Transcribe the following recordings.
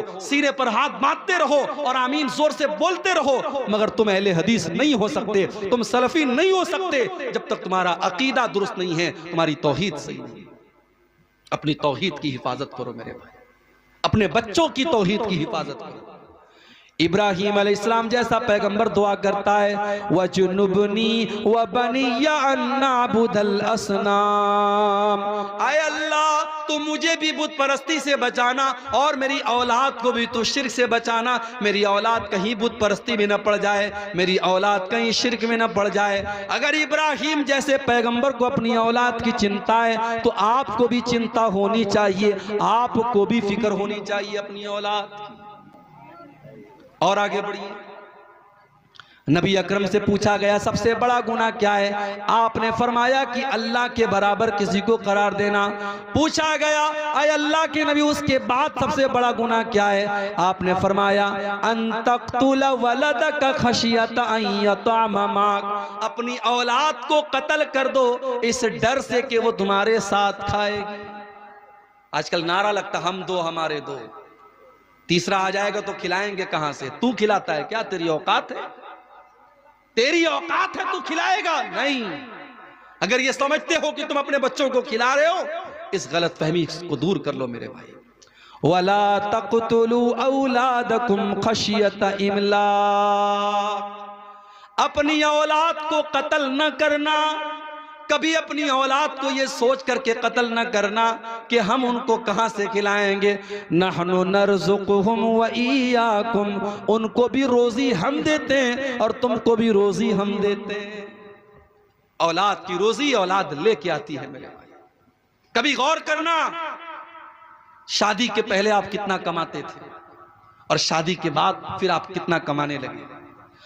रहो, सीने पर हाथ बांधते रहो और आमीन जोर से बोलते रहो, मगर तुम अहले हदीस नहीं हो सकते, तुम सलफी नहीं हो सकते जब तक तुम्हारा अकीदा दुरुस्त नहीं है, तुम्हारी तौहीद सही नहीं। अपनी तौहीद की हिफाजत करो मेरे भाई, अपने बच्चों की तौहीद की हिफाजत करो। इब्राहीम अलैहिस्सलाम जैसा पैगंबर दुआ करता है, वजुनुबनी व बनिया अन्नाबुदल असनाम, आए अल्लाह तू मुझे भी बुत परस्ती से बचाना और मेरी औलाद को भी तू शिर्क से बचाना। मेरी औलाद कहीं बुत परस्ती में न पड़ जाए, मेरी औलाद कहीं शिर्क में न पड़ जाए। अगर इब्राहीम जैसे पैगंबर को अपनी औलाद की चिंता है तो आपको भी चिंता होनी चाहिए, आपको भी फिक्र होनी चाहिए अपनी औलाद की। और आगे बढ़िए, नबी अकरम से पूछा गया सबसे बड़ा गुनाह क्या है? आपने फरमाया कि अल्लाह के बराबर किसी को करार देना। पूछा गया अय अल्लाह के नबी उसके बाद सबसे बड़ा गुनाह क्या है? आपने फरमाया अन तक़्तुल वलदक खशियत अन यतअम माक, अपनी औलाद को कत्ल कर दो इस डर से कि वो तुम्हारे साथ खाएगी। आजकल नारा लगता हम दो हमारे दो, तीसरा आ जाएगा तो खिलाएंगे कहां से? तू खिलाता है क्या? तेरी औकात है? तेरी औकात है तू खिलाएगा? नहीं। अगर ये समझते हो कि तुम अपने बच्चों को खिला रहे हो, इस गलत फहमी को दूर कर लो मेरे भाई। वला तक़्तुलू औलादकुम खशियत इमलाक, अपनी औलाद को कत्ल न करना, कभी अपनी औलाद को ये सोच करके कत्ल न करना कि हम उनको कहां से खिलाएंगे। नहनु नरज़ुकुहुम व इय्याकुम, उनको भी रोजी हम देते हैं और तुमको भी रोजी हम देते हैं। औलाद की रोजी औलाद लेके आती है मेरे भाई। कभी गौर करना, शादी के पहले आप कितना कमाते थे और शादी के बाद फिर आप कितना कमाने लगे।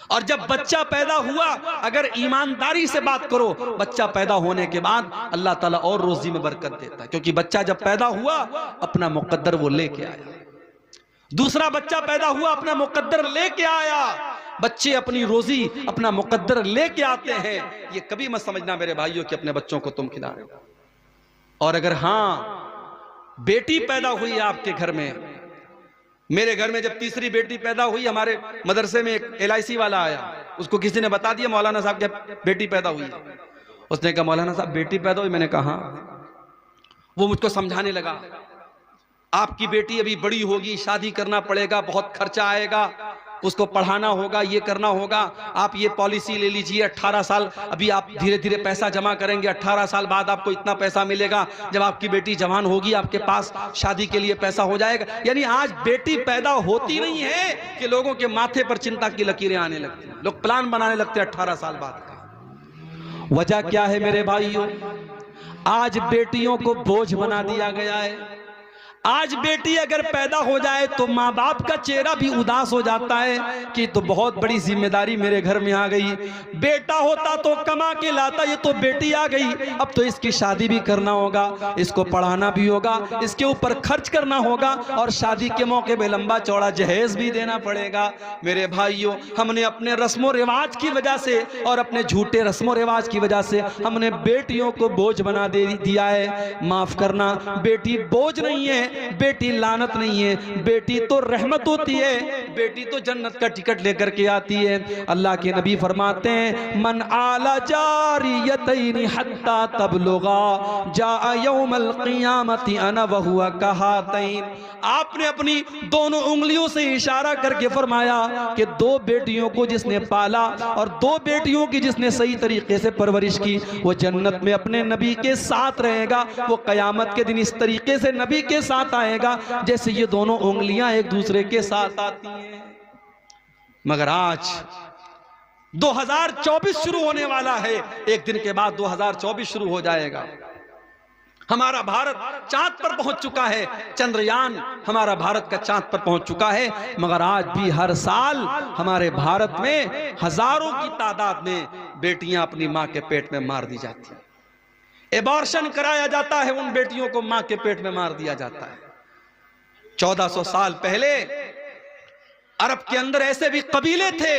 और जब बच्चा पैदा हुआ, अगर ईमानदारी से बात करो, बच्चा पैदा होने के बाद अल्लाह ताला और रोजी में बरकत देता है, क्योंकि बच्चा जब पैदा हुआ अपना मुकद्दर वो लेके आया। दूसरा बच्चा पैदा हुआ, अपना मुकद्दर लेके आया। बच्चे अपनी रोजी अपना मुकद्दर लेके आते हैं। ये कभी मत समझना मेरे भाइयों कि अपने बच्चों को तुम खिला रहे हो। और अगर हाँ बेटी पैदा हुई आपके घर में, मेरे घर में जब तीसरी बेटी पैदा हुई, हमारे मदरसे में एक LIC वाला आया, उसको किसी ने बता दिया मौलाना साहब क्या बेटी पैदा हुई। उसने कहा मौलाना साहब बेटी पैदा हुई। मैंने कहा वो मुझको समझाने लगा, आपकी बेटी अभी बड़ी होगी, शादी करना पड़ेगा, बहुत खर्चा आएगा, उसको पढ़ाना होगा, ये करना होगा। आप ये पॉलिसी ले लीजिए, 18 साल अभी आप धीरे धीरे पैसा जमा करेंगे, 18 साल बाद आपको इतना पैसा मिलेगा, जब आपकी बेटी जवान होगी आपके पास शादी के लिए पैसा हो जाएगा। यानी आज बेटी पैदा होती नहीं है कि लोगों के माथे पर चिंता की लकीरें आने लगती हैं, लोग प्लान बनाने लगते हैं 18 साल बाद का। वजह क्या है मेरे भाइयों? आज बेटियों को बोझ बना दिया गया है। आज बेटी अगर पैदा हो जाए तो माँ बाप का चेहरा भी उदास हो जाता है कि तो बहुत बड़ी जिम्मेदारी मेरे घर में आ गई। बेटा होता तो कमा के लाता, ये तो बेटी आ गई, अब तो इसकी शादी भी करना होगा, इसको पढ़ाना भी होगा, इसके ऊपर खर्च करना होगा और शादी के मौके पे लंबा चौड़ा जहेज भी देना पड़ेगा। मेरे भाइयों, हमने अपने रस्मों रिवाज की वजह से और अपने झूठे रस्मों रिवाज की वजह से हमने बेटियों को बोझ बना दिया है। माफ करना, बेटी बोझ नहीं है, बेटी लानत नहीं है, बेटी तो रहमत होती है, बेटी तो जन्नत का टिकट लेकर के आती है। अल्लाह के नबी फरमाते हैं मन आला जारियतैनि हत्ता तबलुगा जा यौमल क़ियामति अना व हुवा कहातैन। आपने अपनी दोनों उंगलियों से इशारा करके फरमाया कि दो बेटियों को जिसने पाला और दो बेटियों की जिसने सही तरीके से परवरिश की, वो जन्नत में अपने नबी के साथ रहेगा। वो क़यामत के दिन इस तरीके से नबी के साथ आएगा जैसे ये दोनों उंगलियां एक दूसरे के साथ आती हैं। मगर आज 2024 शुरू होने वाला है, एक दिन के बाद 2024 शुरू हो जाएगा। हमारा भारत चांद पर पहुंच चुका है, चंद्रयान हमारा भारत का चांद पर पहुंच चुका है। मगर आज भी हर साल हमारे भारत में हजारों की तादाद में बेटियां अपनी मां के पेट में मार दी जाती हैं। एबॉर्शन कराया जाता है, उन बेटियों को मां के पेट में मार दिया जाता है। 1400 साल पहले अरब के अंदर ऐसे भी कबीले थे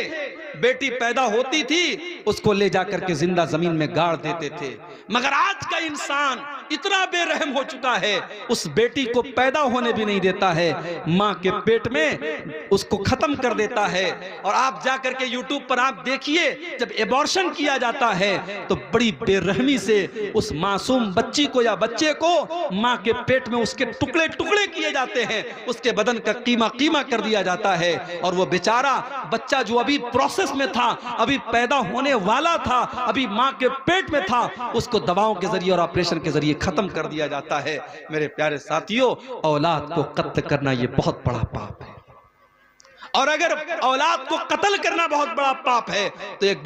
बेटी पैदा होती थी उसको ले जाकर के जिंदा जमीन में गाड़ देते थे। मगर आज का इंसान इतना बेरहम हो चुका है, उस बेटी को पैदा होने भी नहीं देता है, मां के पेट में उसको खत्म कर देता है। और आप जाकर के यूट्यूब पर आप देखिए, जब एबॉर्शन किया जाता है तो बड़ी बेरहमी से उस मासूम बच्ची को या बच्चे को मां के पेट में उसके टुकड़े टुकड़े किए जाते हैं, उसके बदन का कीमा कीमा कर दिया जाता है। और वो बेचारा बच्चा जो अभी प्रोसेस में था, अभी पैदा होने वाला था, अभी मां के पेट में था, उसको दवाओं के जरिए और ऑपरेशन के जरिए खत्म कर दिया जाता है। मेरे प्यारे साथियों, औलाद को कत्ल करना यह बहुत बड़ा पाप है। और अगर औलाद को कत्ल करना बहुत बड़ा पाप है तो एक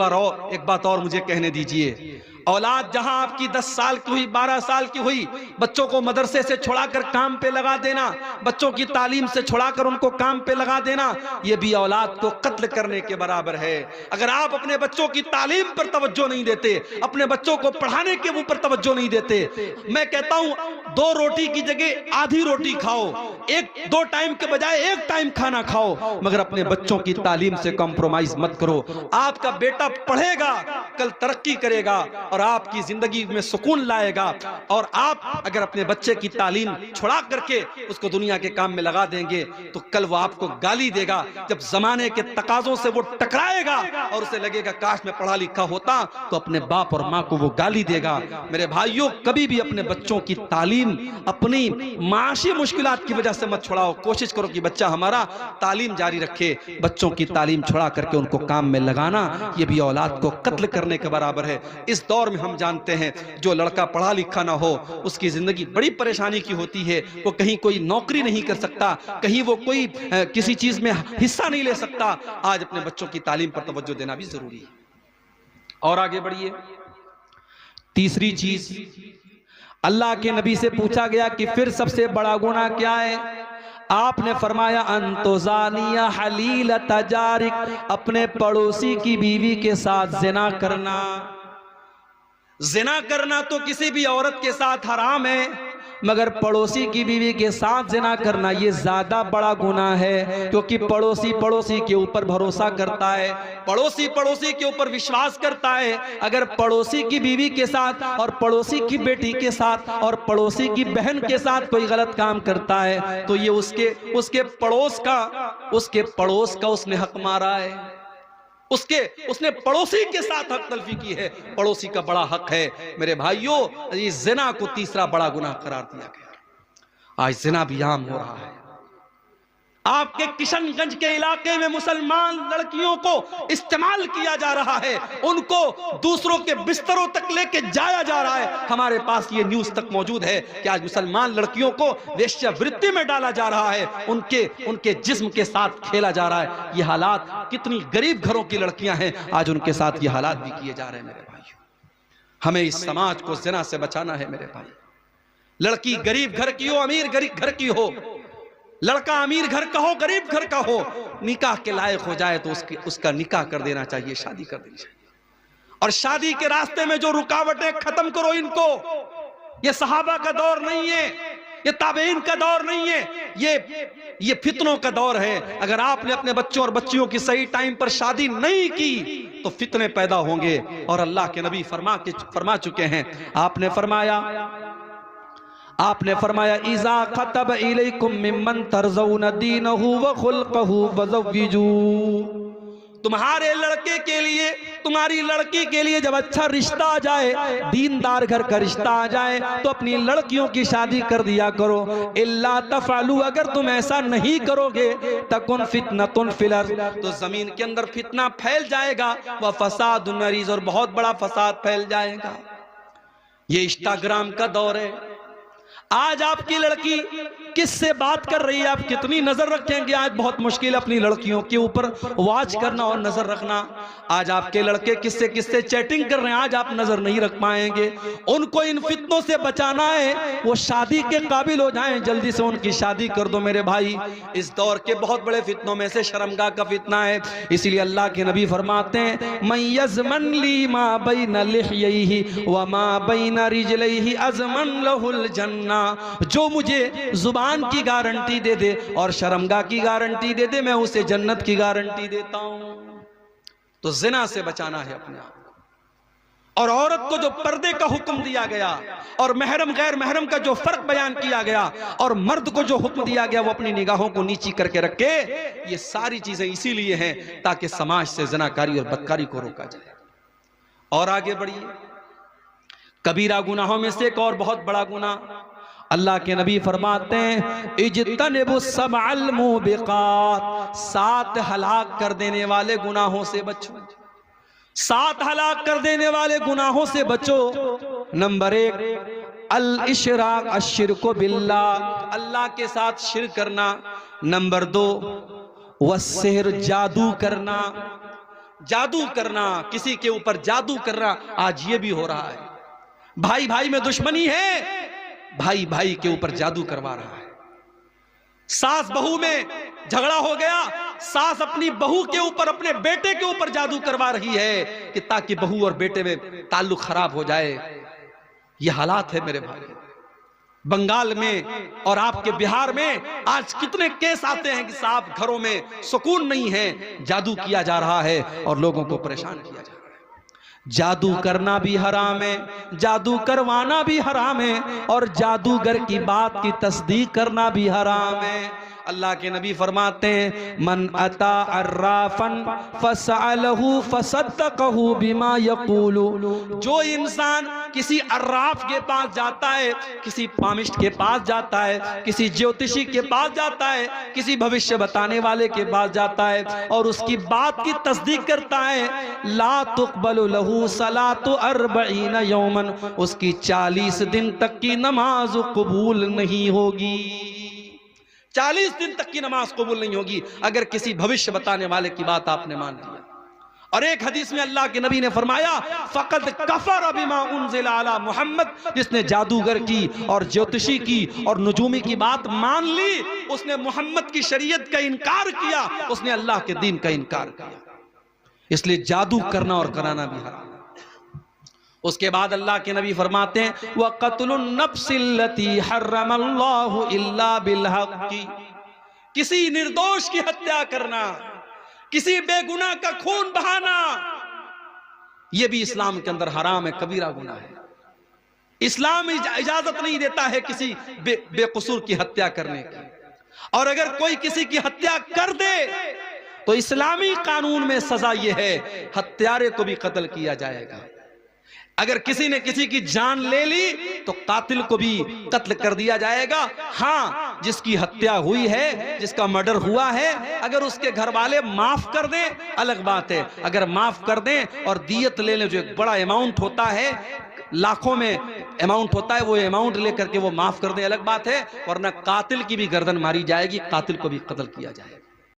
बात और मुझे कहने दीजिए, औलाद जहां आपकी 10 साल की हुई, 12 साल की हुई, बच्चों को मदरसे से छुड़ाकर काम पे लगा देना, बच्चों की तालीम से छुड़ाकर उनको काम पे लगा देना, यह भी औलाद को कत्ल करने के बराबर है। अगर आप अपने बच्चों की तालीम पर तवज्जो नहीं देते, अपने बच्चों को पढ़ाने के ऊपर तवज्जो नहीं देते, मैं कहता हूं 2 रोटी की जगह आधी रोटी खाओ, 2 टाइम के बजाय 1 टाइम खाना खाओ, मगर अपने बच्चों की तालीम से कॉम्प्रोमाइज मत करो। आपका बेटा पढ़ेगा, कल तरक्की करेगा और आपकी जिंदगी में सुकून लाएगा। और आप अगर अपने बच्चे की तालीम छुड़ा करके उसको दुनिया के काम में लगा देंगे तो कल वो आपको गाली देगा। जब जमाने के तकाजों से वो टकराएगा और उसे लगेगा काश मैं पढ़ा लिखा होता, तो अपने बाप और माँ को वो गाली देगा। मेरे भाइयों, कभी भी अपने बच्चों की तालीम अपनी माशी मुश्किलात की वजह से मत छुड़ाओ। कोशिश करो कि बच्चा हमारा तालीम जारी रखे। बच्चों की तालीम छुड़ा करके उनको काम में लगाना, यह भी औलाद को कत्ल करने के बराबर है। इस दौर में हम जानते हैं जो लड़का पढ़ा लिखा ना हो उसकी जिंदगी बड़ी परेशानी की होती है। वो कहीं कोई नौकरी नहीं कर सकता, कहीं वो कोई किसी चीज में हिस्सा नहीं ले सकता। आज अपने बच्चों की तालीम पर तवज्जो देना भी जरूरी है। और आगे बढ़िए। तीसरी चीज, अल्लाह के नबी से पूछा गया कि फिर सबसे बड़ा गुनाह क्या है? आपने फरमाया अंतोजानिया हलील तजारिक, अपने पड़ोसी की बीवी के साथ जिना करना। जिना करना तो किसी भी औरत के साथ हराम है, मगर पड़ोसी की बीवी के साथ जिना करना ये ज्यादा बड़ा गुनाह है, क्योंकि पड़ोसी पड़ोसी के ऊपर भरोसा करता है, पड़ोसी पड़ोसी के ऊपर विश्वास करता है। अगर पड़ोसी की बीवी के साथ और पड़ोसी की बेटी के साथ और पड़ोसी की बहन के साथ कोई गलत काम करता है तो ये उसके पड़ोस का उसने हक मारा है, उसने पड़ोसी के साथ हक तलफी की है। पड़ोसी का बड़ा हक है। मेरे भाइयों, इस जिना को तीसरा बड़ा गुनाह करार दिया गया। आज जिना भी आम हो रहा है। आपके किशनगंज के इलाके में मुसलमान लड़कियों को इस्तेमाल किया जा रहा है, उनको दूसरों के बिस्तरों तक लेके जाया जा रहा है। हमारे पास ये न्यूज तक मौजूद है कि आज मुसलमान लड़कियों को वेश्यावृत्ति में डाला जा रहा है, उनके जिस्म के साथ खेला जा रहा है। ये हालात, कितनी गरीब घरों की लड़कियां हैं, आज उनके साथ ये हालात भी किए जा रहे हैं। मेरे भाई, हमें इस समाज को जिना से बचाना है। मेरे भाई, लड़की गरीब घर की हो, अमीर गरीब घर की हो, लड़का अमीर घर का हो, गरीब घर का हो, निकाह के लायक हो जाए तो उसका निकाह कर देना चाहिए, शादी कर देनी चाहिए। और शादी के रास्ते में जो रुकावटें, खत्म करो इनको। ये सहाबा का दौर नहीं है, ये ताबेईन का दौर नहीं है, ये फितनों का दौर है। अगर आपने अपने बच्चों और बच्चियों की सही टाइम पर शादी नहीं की तो फितने पैदा होंगे। और अल्लाह के नबी फरमा चुके हैं, आपने फरमाया इज़ा खतब इलैकुम मिम्मन तरज़ौन दीनहु व खुल्क़हु फज़व्विजू। तुम्हारे लड़के के लिए, तुम्हारी लड़की के लिए जब अच्छा रिश्ता आ जाए, दीनदार घर का रिश्ता आ जाए, तो अपनी लड़कियों की शादी कर दिया करो। इल्ला तफ़अलू, अगर तुम ऐसा नहीं करोगे, तकुन फितनतुन फिल अर्ज़, तो जमीन के अंदर फितना फैल जाएगा, व फ़सादुन अरीज़, और बहुत बड़ा फसाद फैल जाएगा। ये इंस्टाग्राम का दौर है। आज आपकी लड़की किससे बात कर रही है, आप कितनी नजर रखेंगे? आज बहुत मुश्किल है अपनी लड़कियों के ऊपर वॉच करना और नजर रखना। आज आपके लड़के किससे चैटिंग कर रहे हैं, आज आप नजर नहीं रख पाएंगे। उनको इन फितनों से बचाना है, वो शादी के काबिल हो जाएं, जल्दी से उनकी शादी कर दो। मेरे भाई, इस दौर के बहुत बड़े फितनों में से शर्मगाह का फितना है। इसीलिए अल्लाह के नबी फरमाते हैं, मयज़मन ली मा बैन लिह्यैहि व मा बैन रिजलैहि अज़मन लहुल जन्ना। जो मुझे जुबान की गारंटी दे दे और शर्मगाह की गारंटी दे दे, मैं उसे जन्नत की गारंटी देता हूं। तो जिना से बचाना है अपने आप को। और औरत को जो पर्दे का हुक्म दिया गया और महरम गैर महरम का जो फर्क बयान किया गया और मर्द को जो हुक्म दिया गया वो अपनी निगाहों को नीची करके रखे, ये सारी चीजें इसीलिए हैं ताकि समाज से ज़नाकारी और बदकारी को रोका जाए। और आगे बढ़िए, कबीरा गुनाहों में से एक और बहुत बड़ा गुनाह, अल्लाह के नबी फरमाते हैं इज्तनिबु सबअल मुबिकात, 7 हलाक कर देने वाले गुनाहों से बचो। 7 हलाक कर देने वाले गुनाहों से बचो। नंबर 1 अल इशराक अश्शिरकु बिल्लाह, अल्लाह के साथ शिर्क करना। नंबर 2 वस्सिहर, जादू करना। जादू करना, किसी के ऊपर जादू करना, आज ये भी हो रहा है। भाई भाई में दुश्मनी है, भाई भाई के ऊपर जादू करवा रहा है। सास बहू में झगड़ा हो गया, सास अपनी बहू के ऊपर, अपने बेटे के ऊपर जादू करवा रही है कि ताकि बहू और बेटे में ताल्लुक खराब हो जाए। ये हालात है मेरे भाई। बंगाल में और आपके बिहार में आज कितने केस आते हैं कि साहब घरों में सुकून नहीं है, जादू किया जा रहा है और लोगों को परेशान किया जा रहा है। जादू करना भी हराम है, जादू करवाना भी हराम है और जादूगर की बात की तस्दीक करना भी हराम है। अल्लाह के नबी फरमाते हैं मन अता अर्राफन फसअलहु फसद्दक़हु बिमा यक़ूलु, जो इंसान किसी अर्राफ के पास जाता है, किसी पामिस्ट के पास जाता है, किसी ज्योतिषी के पास जाता है, किसी भविष्य बताने वाले के पास जाता है और उसकी बात की तस्दीक करता है, ला तुक़बलु लहू सलातु अर्बईन यौमन, उसकी 40 दिन तक की नमाज कबूल नहीं होगी। 40 दिन तक की नमाज कबूल नहीं होगी अगर किसी भविष्य बताने वाले की बात आपने मान लिया। और एक हदीस में अल्लाह के नबी ने फरमाया फ़क़द कफ़र बिमा उन्ज़िला अला मुहम्मद, जिसने जादूगर की और ज्योतिषी की और नुजूमी की बात मान ली, उसने मोहम्मद की शरीयत का इनकार किया, उसने अल्लाह के दीन का इनकार किया। इसलिए जादू करना और कराना भी हराम। उसके बाद अल्लाह के नबी फरमाते हैं व क़त्लुन नफ्सिल्लती हर्रमल्लाहु इल्ला बिलहक़्क़ि, किसी निर्दोष की हत्या करना, किसी बेगुनाह का खून बहाना, यह भी इस्लाम के अंदर हराम है, कबीरा गुनाह है। इस्लाम इजाजत नहीं देता है किसी बेकसूर की हत्या करने की। और अगर कोई किसी की हत्या कर दे तो इस्लामी कानून में सजा यह है हत्यारे को भी कत्ल किया जाएगा। अगर किसी ने किसी की जान ले ली तो कातिल को भी कत्ल कर दिया जाएगा। हाँ, जिसकी हत्या हुई है, जिसका मर्डर हुआ है, अगर उसके घर वाले माफ कर दें अलग बात है। अगर माफ कर दें और दियत ले लें, जो एक बड़ा अमाउंट होता है, लाखों में अमाउंट होता है, वो अमाउंट लेकर के वो माफ कर दें अलग बात है, वरना कातिल की भी गर्दन मारी जाएगी, कातिल को भी कत्ल किया जाएगा।